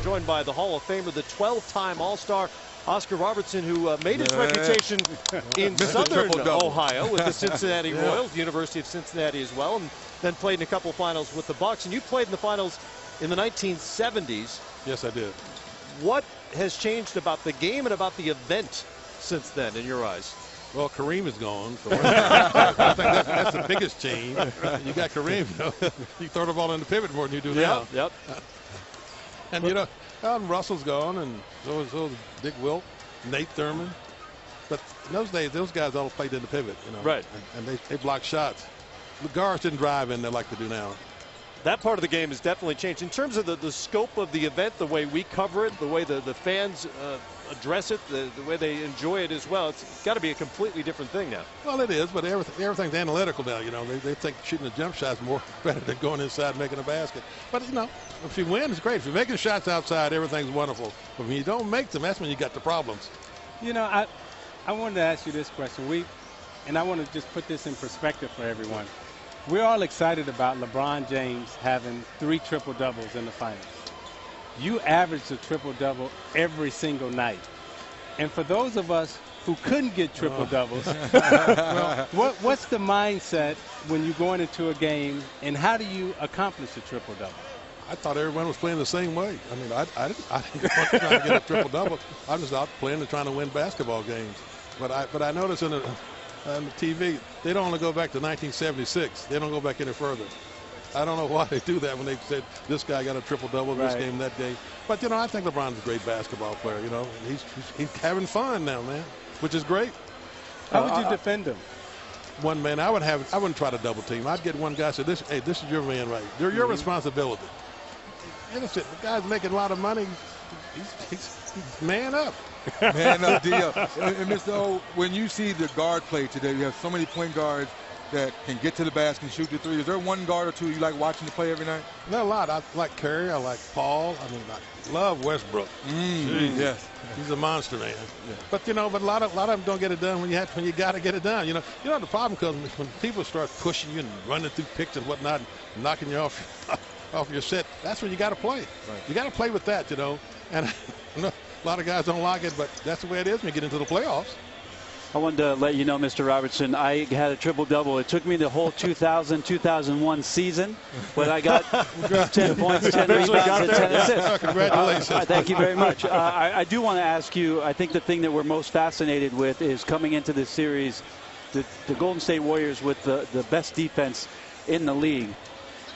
joined by the Hall of Famer, the 12-time All-Star Oscar Robertson, who made his reputation in Southern Ohio with the Cincinnati Royals, University of Cincinnati as well, and then played in a couple of finals with the Bucks. And you played in the finals in the 1970s. Yes, I did. What has changed about the game and about the event since then, in your eyes? Well, Kareem is gone. So I think that's the biggest change. You got Kareem. You throw the ball in the pivot more than you do now. Yep. And Russell's gone, and so is Dick Wilt, Nate Thurman. But in those days, those guys all played in the pivot. Right. And they blocked shots. The guards didn't drive in there like they do now. That part of the game has definitely changed. In terms of the scope of the event, the way we cover it, the way the fans address it, the way they enjoy it as well, it's got to be a completely different thing now. Well, it is, but everything's analytical now. They think shooting a jump shot's more better than going inside and making a basket. But, if you win, it's great. If you're making shots outside, everything's wonderful. But when you don't make them, that's when you got the problems. I wanted to ask you this question. And I want to just put this in perspective for everyone. We're all excited about LeBron James having 3 triple-doubles in the finals. You averaged a triple-double every single night. And for those of us who couldn't get triple-doubles, what's the mindset when you're going into a game, and how do you accomplish a triple-double? I thought everyone was playing the same way. I mean, I didn't want to try to get a triple-double. I was out playing and trying to win basketball games. But I noticed on the TV, they don't only go back to 1976. They don't go back any further. I don't know why they do that when they said this guy got a triple-double this game, that day. But, I think LeBron's a great basketball player, He's having fun now, man, which is great. How would you defend him? One man, I wouldn't try to double team. I'd get one guy and say, this is your man, right? They're your responsibility. Innocent. The guy's making a lot of money. He's man up. Man up deal. And Mr. O, when you see the guard play today, you have so many point guards that can get to the basket and shoot the three. Is there one guard or two you like watching the play every night? Not a lot. I like Curry. I like Paul. I love Westbrook. Yes. He's a monster, man. Yeah. But a lot of them don't get it done when you got to get it done. The problem comes when people start pushing you and running through picks and whatnot, and knocking you off your set. That's when you got to play. Right. You got to play with that, And a lot of guys don't like it, but that's the way it is when you get into the playoffs. I wanted to let you know, Mr. Robertson, I had a triple-double. It took me the whole 2000-2001 season, but I got 10 points, 10 rebounds, and 10 assists. Congratulations. Thank you very much. I do want to ask you, I think the thing that we're most fascinated with is coming into this series, the Golden State Warriors with the best defense in the league.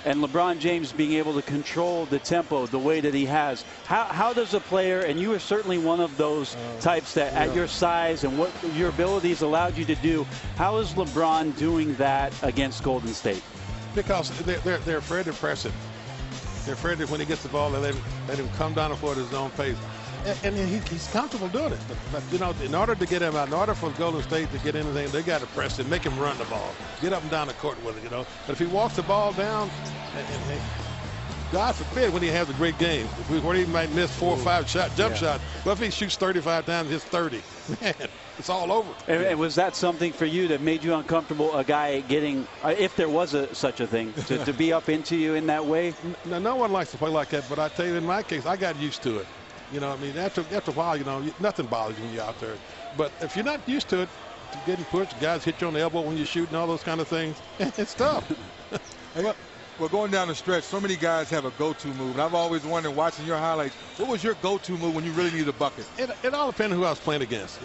And LeBron James being able to control the tempo the way that he has. How does a player, and you are certainly one of those types that at your size and what your abilities allowed you to do, how is LeBron doing that against Golden State? Because they're afraid to press it. They're afraid that when he gets the ball, they let him come down the floor at his own pace. And he's comfortable doing it. But in order to get him out, in order for Golden State to get anything, they got to press it, make him run the ball, get up and down the court with it, But if he walks the ball down, and God forbid when he has a great game, where he might miss 4 or 5 jump shots. But if he shoots 35 times, hits 30, man, it's all over. And was that something for you that made you uncomfortable, a guy getting, if there was such a thing, to be up into you in that way? No one likes to play like that, but I tell you, in my case, I got used to it. After a while, nothing bothers you when you're out there. But if you're not used to it, getting pushed, guys hit you on the elbow when you shoot and all those kind of things, it's tough. Well, going down the stretch, so many guys have a go-to move. And I've always wondered, watching your highlights, what was your go-to move when you really need a bucket? It all depends on who I was playing against.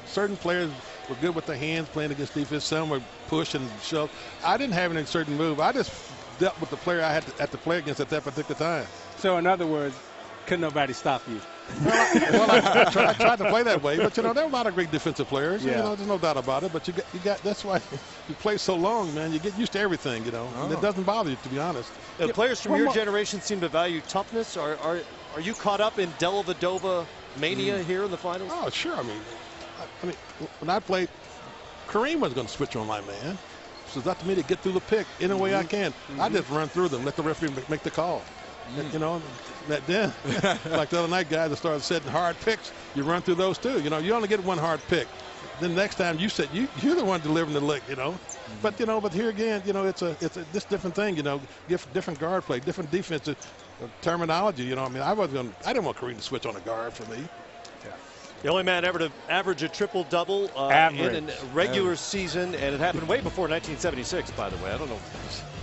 Certain players were good with their hands playing against defense. Some were push and shove. I didn't have any certain move. I just dealt with the player I had to play against at that particular time. So, in other words, couldn't nobody stop you? I tried to play that way, but there are a lot of great defensive players. Yeah. There's no doubt about it. But you got that's why you play so long, man. You get used to everything, and it doesn't bother you, to be honest. The players from your generation seem to value toughness. Are you caught up in Dellavedova mania here in the finals? Oh, sure. I mean, when I played, Kareem was going to switch on my man. So it's up to me to get through the pick any way I can. I just run through them, let the referee make the call. You know, then like the other night, guys that started setting hard picks, you run through those too. You know, you only get one hard pick. Then next time you said you're the one delivering the lick. You know, but here again, you know, it's this different thing. You know, different guard play, different defensive terminology. You know, I mean, I didn't want Kareem to switch on a guard for me. The only man ever to average a triple-double in a regular season, and it happened way before 1976, by the way. I don't know.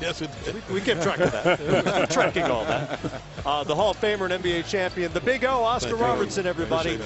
Yes, it did. We kept track of that. We're tracking all that. The Hall of Famer and NBA champion, the Big O, Oscar Robertson, everybody.